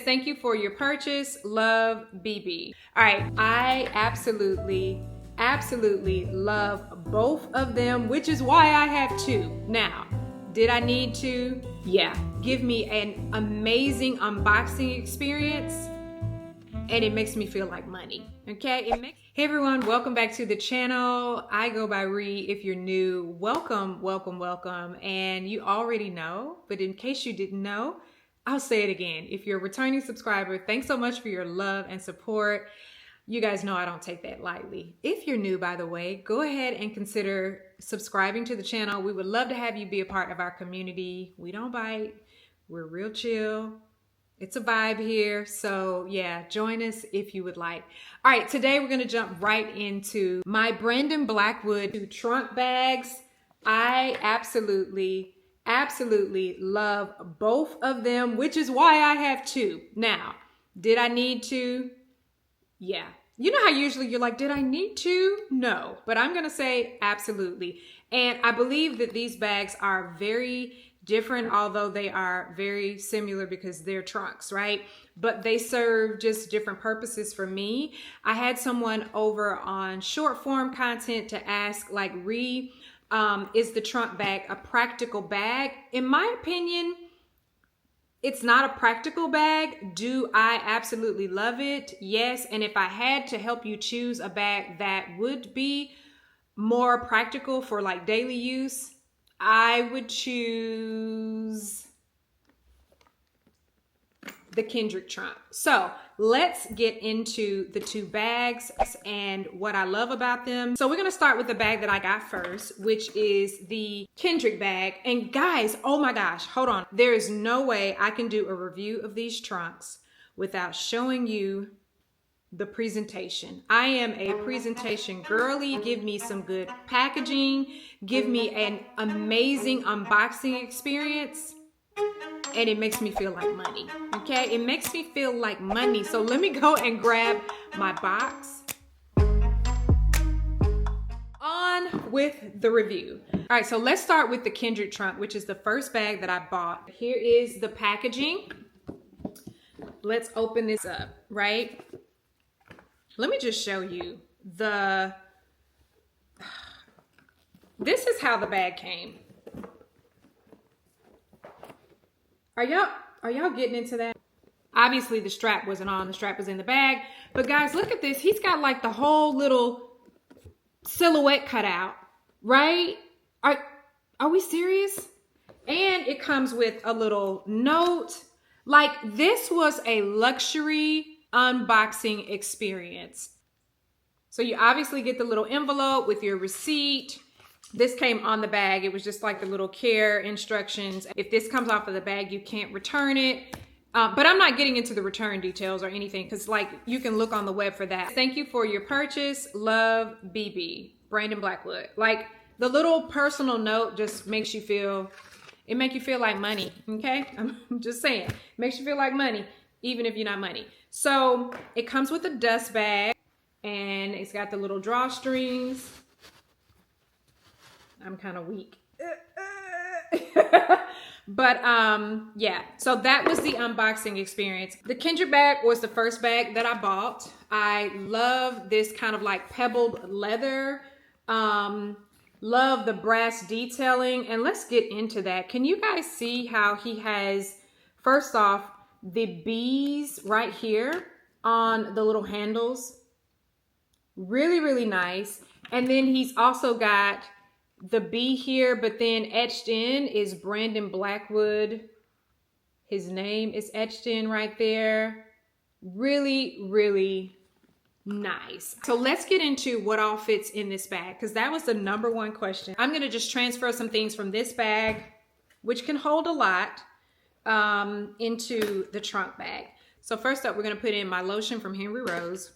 Thank you for your purchase. Love, BB. All right, I absolutely love both of them, which is why I have two. Now, did I need to? Yeah. Give me an amazing unboxing experience, and it makes me feel like money, okay? Hey everyone, welcome back to the channel. I go by Ree. If you're new, welcome. And you already know, but in case you didn't know, I'll say it again. If you're a returning subscriber, thanks so much for your love and support. You guys know I don't take that lightly. If you're new, by the way, go ahead and consider subscribing to the channel. We would love to have you be a part of our community. We don't bite. We're real chill. It's a vibe here. So yeah, join us if you would like. All right, today we're gonna jump right into my Brandon Blackwood trunk bags. I absolutely love both of them, which is why I have two. Now, did I need to? Yeah. You know how usually you're like, did I need to? No, but I'm gonna say absolutely. And I believe that these bags are very different, although they are very similar because they're trunks, right? But they serve just different purposes for me. I had someone over on short form content to ask, like, Ree, is the trunk bag a practical bag? In my opinion, it's not a practical bag. Do I absolutely love it? Yes. And if I had to help you choose a bag that would be more practical for like daily use, I would choose the Kendrick trunk. So let's get into the two bags and what I love about them. So we're gonna start with the bag that I got first, which is the Kendrick bag. And guys, oh my gosh, hold on. There is no way I can do a review of these trunks without showing you the presentation. I am a presentation girly. Give me some good packaging. Give me an amazing unboxing experience. And it makes me feel like money, okay? It makes me feel like money. So let me go and grab my box. On with the review. All right, so let's start with the Kendrick trunk, which is the first bag that I bought. Here is the packaging. Let's open this up, right? Let me just show you this is how the bag came. Are y'all getting into that? Obviously the strap wasn't on, the strap was in the bag. But guys, look at this. He's got like the whole little silhouette cut out, right? Are we serious? And it comes with a little note. Like, this was a luxury unboxing experience. So you obviously get the little envelope with your receipt. This came on the bag. It was just like the little care instructions. If this comes off of the bag, you can't return it. But I'm not getting into the return details or anything because, like, you can look on the web for that. Thank you for your purchase. Love, BB. Brandon Blackwood. Like, the little personal note just makes you feel, it makes you feel like money, okay? I'm just saying. It makes you feel like money, even if you're not money. So it comes with a dust bag and it's got the little drawstrings. I'm kind of weak. But yeah, so that was the unboxing experience. The Kendrick bag was the first bag that I bought. I love this kind of like pebbled leather. Love the brass detailing. And let's get into that. Can you guys see how he has, first off, the bees right here on the little handles? Really nice. And then he's also got the B here, but then etched in is Brandon Blackwood. His name is etched in right there. Really nice. So let's get into what all fits in this bag, because that was the #1 question. I'm going to just transfer some things from this bag, which can hold a lot, into the trunk bag. So first up, we're going to put in my lotion from Henry Rose.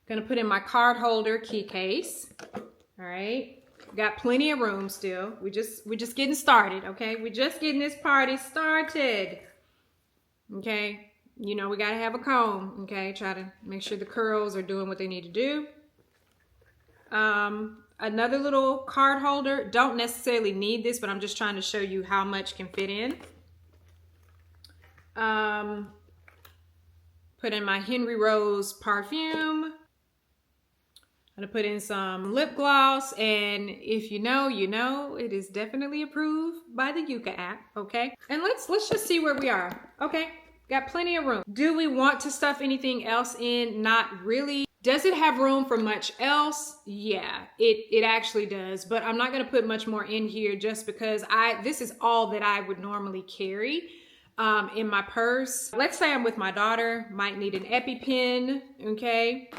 Gonna put in my card holder key case. All right, got plenty of room still. We're just getting started, okay? We're just getting this party started, okay? You know, we gotta have a comb, okay? Try to make sure the curls are doing what they need to do. another little card holder. Don't necessarily need this, but I'm just trying to show you how much can fit in. Put in my Henry Rose perfume. I'm gonna put in some lip gloss, and if you know, you know, it is definitely approved by the Yuka app, okay? And let's just see where we are, okay? Got plenty of room. Do we want to stuff anything else in? Not really. Does it have room for much else? Yeah, it actually does, but I'm not gonna put much more in here just because this is all that I would normally carry in my purse. Let's say I'm with my daughter, might need an EpiPen, okay?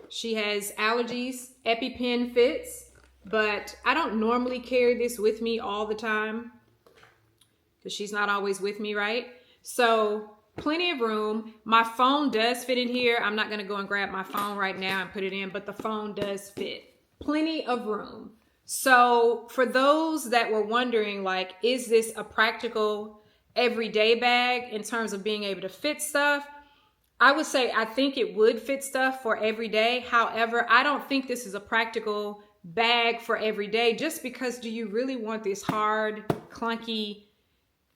She has allergies, EpiPen fits, but I don't normally carry this with me all the time because she's not always with me, right? So plenty of room. My phone does fit in here. I'm not gonna go and grab my phone right now and put it in, but the phone does fit. Plenty of room. So for those that were wondering, like, is this a practical everyday bag in terms of being able to fit stuff? I would say I think it would fit stuff for every day. However, I don't think this is a practical bag for every day, just because do you really want this hard, clunky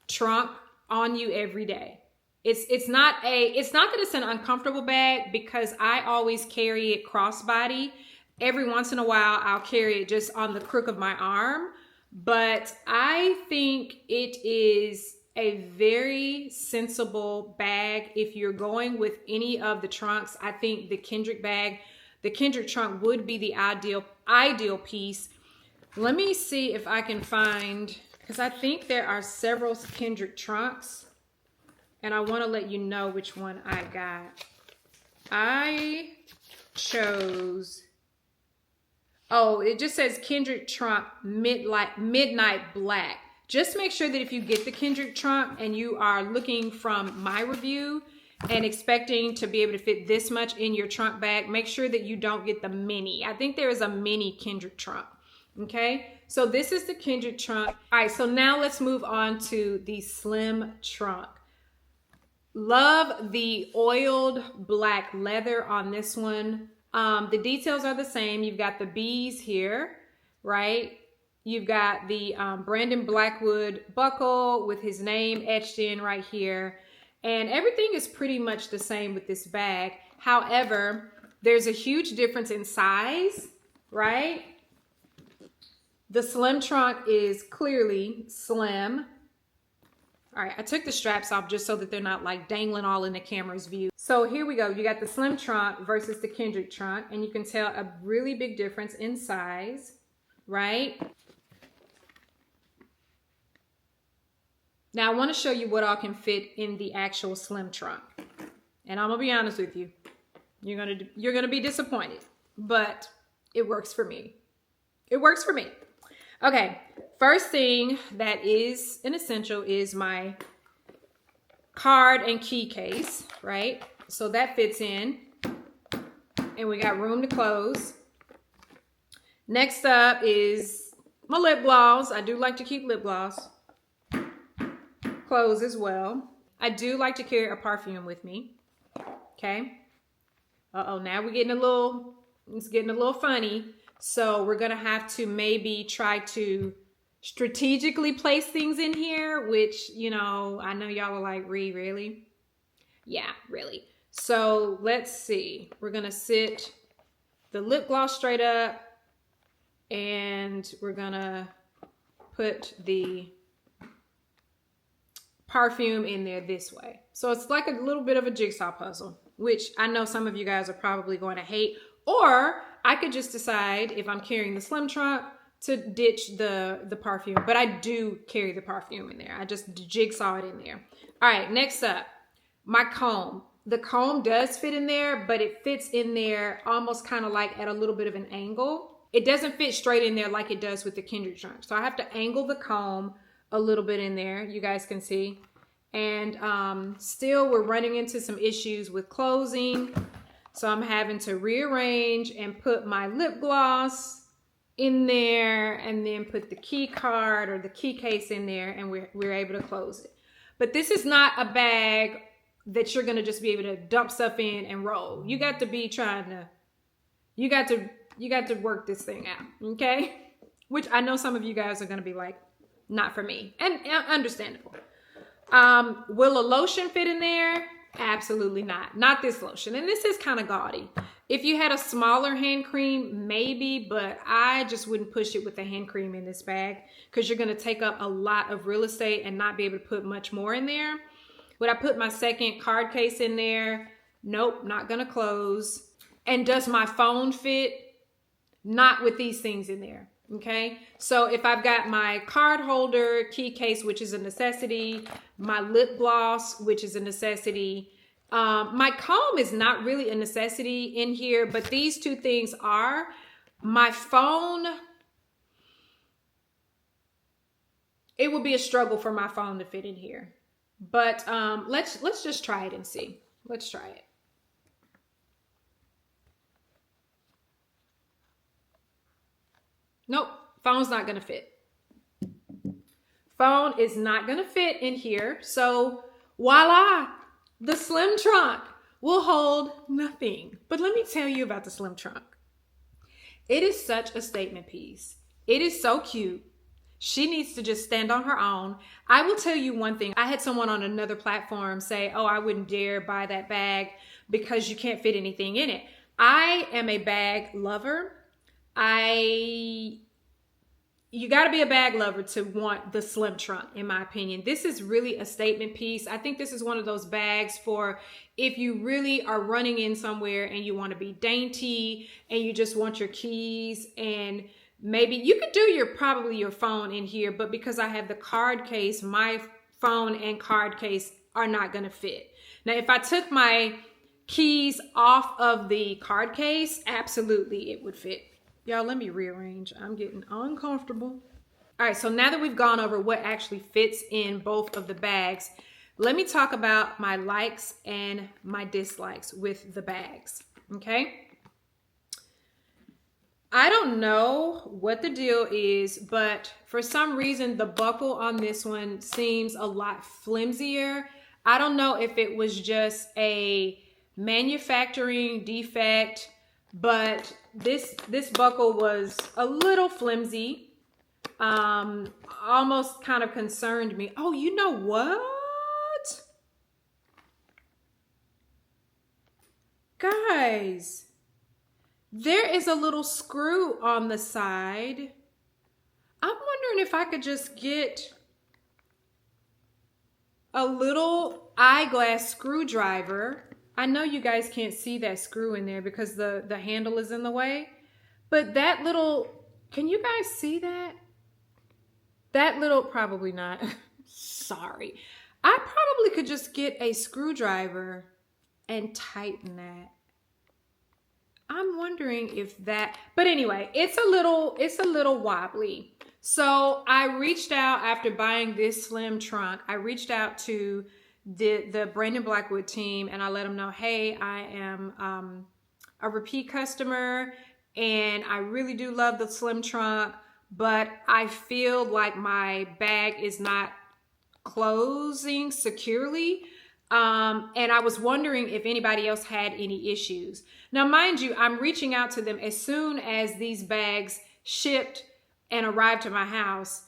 trunk on you every day? It's not that it's an uncomfortable bag, because I always carry it crossbody. Every once in a while, I'll carry it just on the crook of my arm, but I think it is a very sensible bag. If you're going with any of the trunks, I think the Kendrick trunk would be the ideal piece. Let me see if I can find, because I think there are several Kendrick trunks, and I want to let you know which one I got. I chose, oh, it just says Kendrick trunk midnight black. Just make sure that if you get the Kendrick trunk and you are looking from my review and expecting to be able to fit this much in your trunk bag, make sure that you don't get the mini. I think there is a mini Kendrick trunk, okay? So this is the Kendrick trunk. All right, so now let's move on to the slim trunk. Love the oiled black leather on this one. The details are the same. You've got the bees here, right? You've got the Brandon Blackwood buckle with his name etched in right here. And everything is pretty much the same with this bag. However, there's a huge difference in size, right? The slim trunk is clearly slim. All right, I took the straps off just so that they're not like dangling all in the camera's view. So here we go. You got the slim trunk versus the Kendrick trunk, and you can tell a really big difference in size, right? Now I want to show you what all can fit in the actual slim trunk. And I'm gonna be honest with you. You're gonna be disappointed, but it works for me. It works for me. Okay, first thing that is an essential is my card and key case, right? So that fits in, and we got room to close. Next up is my lip gloss. I do like to keep lip gloss clothes as well. I do like to carry a perfume with me. Okay. Uh-oh, now we're getting it's getting a little funny. So we're gonna have to maybe try to strategically place things in here, which, you know, I know y'all are like, really? Yeah, really. So let's see. We're gonna sit the lip gloss straight up, and we're gonna put the perfume in there this way. So it's like a little bit of a jigsaw puzzle, which I know some of you guys are probably going to hate. Or I could just decide, if I'm carrying the slim trunk, to ditch the perfume. But I do carry the perfume in there. I just jigsaw it in there. All right, next up, my comb. The comb does fit in there, but it fits in there almost kind of like at a little bit of an angle. It doesn't fit straight in there like it does with the Kendrick trunk. So I have to angle the comb a little bit in there, you guys can see. And still we're running into some issues with closing. So I'm having to rearrange and put my lip gloss in there, and then put the key card or the key case in there, and we're able to close it. But this is not a bag that you're gonna just be able to dump stuff in and roll. You got to be You got to work this thing out, okay? Which I know some of you guys are going to be like, not for me, and understandable. Will a lotion fit in there? Absolutely not. Not this lotion. And this is kind of gaudy. If you had a smaller hand cream, maybe, but I just wouldn't push it with the hand cream in this bag because you're going to take up a lot of real estate and not be able to put much more in there. Would I put my second card case in there? Nope, not going to close. And does my phone fit? Not with these things in there. Okay, so if I've got my card holder, key case, which is a necessity, my lip gloss, which is a necessity, my comb is not really a necessity in here, but these two things are. My phone, it would be a struggle for my phone to fit in here, but let's just try it and see. Let's try it. Nope, phone's not gonna fit. Phone is not gonna fit in here. So voila, the slim trunk will hold nothing. But let me tell you about the slim trunk. It is such a statement piece. It is so cute. She needs to just stand on her own. I will tell you one thing. I had someone on another platform say, oh, I wouldn't dare buy that bag because you can't fit anything in it. I am a bag lover. You got to be a bag lover to want the slim trunk, in my opinion. This is really a statement piece. I think this is one of those bags for if you really are running in somewhere and you want to be dainty and you just want your keys, and maybe you could do probably your phone in here, but because I have the card case, my phone and card case are not going to fit. Now, if I took my keys off of the card case, absolutely it would fit. Y'all, let me rearrange. I'm getting uncomfortable. All right, so now that we've gone over what actually fits in both of the bags, let me talk about my likes and my dislikes with the bags, okay? I don't know what the deal is, but for some reason, the buckle on this one seems a lot flimsier. I don't know if it was just a manufacturing defect, but this buckle was a little flimsy, almost kind of concerned me. Oh, you know what? Guys, there is a little screw on the side. I'm wondering if I could just get a little eyeglass screwdriver. I know you guys can't see that screw in there because the handle is in the way, but that little, can you guys see that? That little, probably not. Sorry. I probably could just get a screwdriver and tighten that. I'm wondering if that, but anyway, it's a little wobbly. So I reached out after buying this slim trunk. I reached out to the Brandon Blackwood team and I let them know, hey, I am a repeat customer and I really do love the slim trunk, but I feel like my bag is not closing securely. And I was wondering if anybody else had any issues. Now, mind you, I'm reaching out to them as soon as these bags shipped and arrived to my house,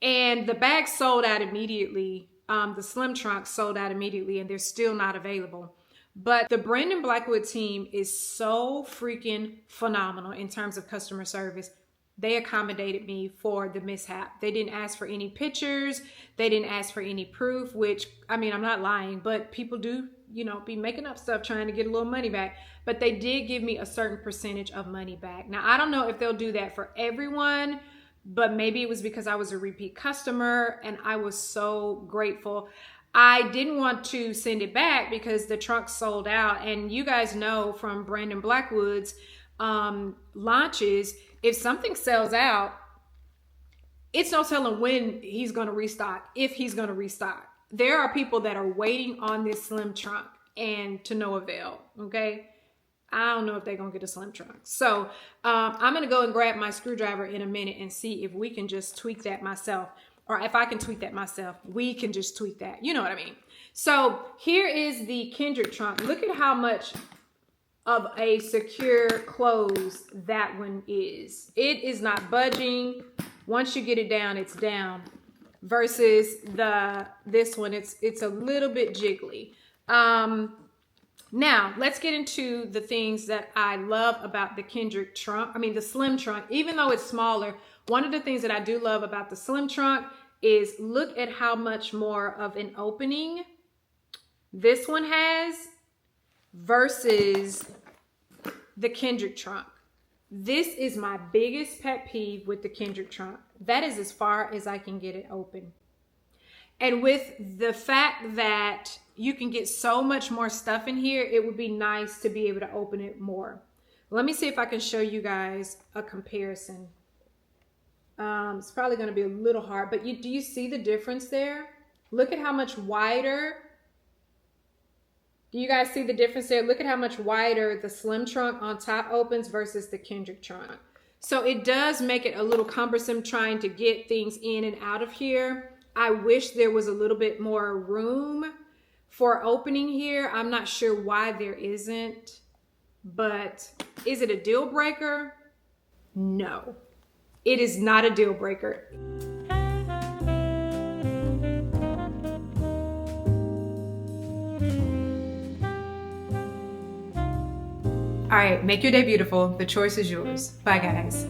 and the bags sold out immediately. The slim trunk sold out immediately and they're still not available. But the Brandon Blackwood team is so freaking phenomenal in terms of customer service. They accommodated me for the mishap. They didn't ask for any pictures. They didn't ask for any proof, which, I mean, I'm not lying, but people do, you know, be making up stuff trying to get a little money back. But they did give me a certain percentage of money back. Now, I don't know if they'll do that for everyone, but maybe it was because I was a repeat customer and I was so grateful. I didn't want to send it back because the trunk sold out. And you guys know from Brandon Blackwood's launches, if something sells out, it's no telling when he's going to restock, if he's going to restock. There are people that are waiting on this slim trunk and to no avail, okay? I don't know if they're going to get a slim trunk. So I'm going to go and grab my screwdriver in a minute and see if we can just tweak that myself. Or if I can tweak that myself, we can just tweak that. You know what I mean? So here is the Kendrick trunk. Look at how much of a secure close that one is. It is not budging. Once you get it down, it's down. Versus this one, it's a little bit jiggly. Now, let's get into the things that I love about the Kendrick trunk. I mean, the slim trunk, even though it's smaller, one of the things that I do love about the slim trunk is look at how much more of an opening this one has versus the Kendrick trunk. This is my biggest pet peeve with the Kendrick trunk. That is as far as I can get it open. And with the fact that you can get so much more stuff in here, it would be nice to be able to open it more. Let me see if I can show you guys a comparison. It's probably going to be a little hard, but do you see the difference there? Look at how much wider. Do you guys see the difference there? Look at how much wider the slim trunk on top opens versus the Kendrick trunk. So it does make it a little cumbersome trying to get things in and out of here. I wish there was a little bit more room for opening here. I'm not sure why there isn't, but is it a deal breaker? No, it is not a deal breaker. All right, make your day beautiful. The choice is yours. Bye, guys.